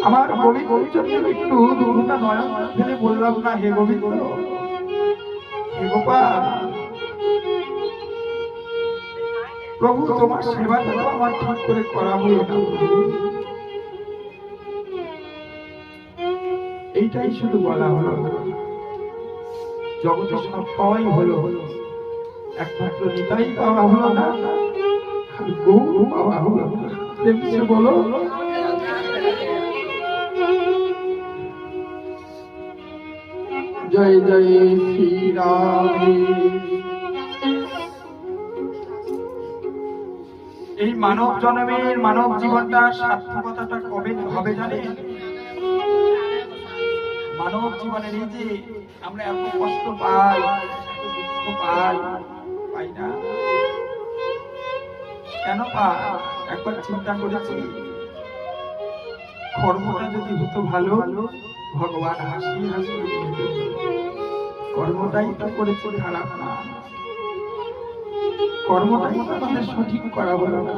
আমার গোবিন্দ একটু দুটা নয়ন ফেলে বললাম না, হে গোবিন্দ, হে গোপাল, প্রভু তোমার সেবাটা তো আমার ঠিক করে করা হলো না, এইটাই শুধু বলা হলো। জগতে সব পাওয়াই হলো, একমাত্র নিতাই পাওয়া হলো না, গৌর পাওয়া হলো না। প্রেমে বলো জয় জয় শ্রীরাম। এই মানব জন্মের মানব জীবনটা সার্থকতাটা কবে হবে জানে? মানব জীবনের এই যে আমরা এত কষ্ট পাই, এত দুঃখ পাই না, কেন পাই? একবার চিন্তা করেছি, কর্মটা যদি হতো ভালো, ভগবান হাসি হাসি কর্মটাই তো করেছে খারাপ না, কর্মটাই তো আমাদের সঠিক করা হলো না।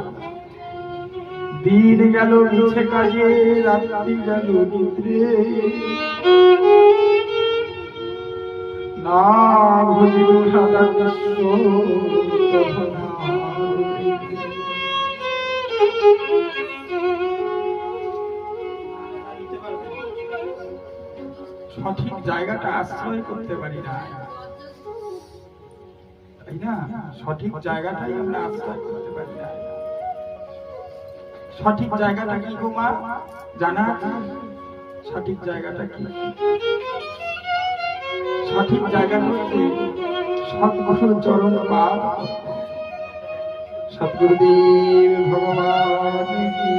দিন গেল মিছে কাজে, রাত্রি গেল নিদ্রে, না ভজিল রাধা কৃষ্ণ সঠিক জায়গাটা আশ্রয় করতে পারি না, তাই না? সঠিক জায়গাটাই আমরা আশ্রয় করতে পারি না। সঠিক জায়গাটা কি গো মা, জানা? সঠিক জায়গাটা কি? সঠিক জায়গা হচ্ছে সৎগুরুর চরণ পাদ। সৎগুরুদেব ভগবান কি,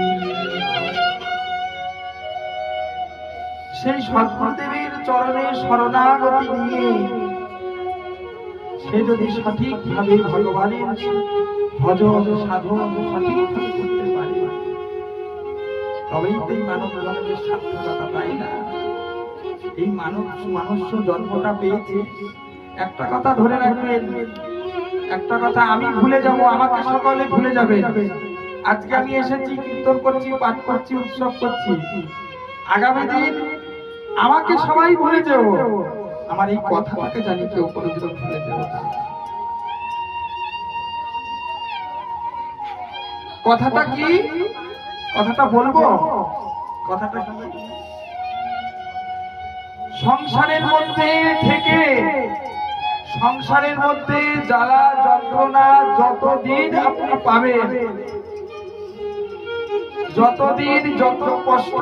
সেই সৎগুরুদেবের চরণে শরণাগতি নিয়ে সে যদি সঠিকভাবে ভগবানের ভজন সাধন সঠিকভাবে করতে পারে, তবেই তো এই মানব জন্মের সার্থকতা, তাই না? এই মানুষ জন্মটা পেয়েছে, একটা কথা ধরে রাখবেন, একটা কথা আমি ভুলে যাব, আমাকে সকলে ভুলে যাবে। আজকে আমি এসেছি, কীর্তন করছি, পাঠ করছি, উৎসব করছি, আগামী দিন আমাকে সবাই ভুলে যাব, আমার এই কথাটাকে জানি কেউ কোনোদিন ভুলে যাবে না। কথাটা কি? কথাটা বলবো, কথাটা কি? সংসারের মধ্যে থেকে, সংসারের মধ্যে জ্বালা যন্ত্রণা যতদিন আপনি পাবেন, যতদিন যত কষ্ট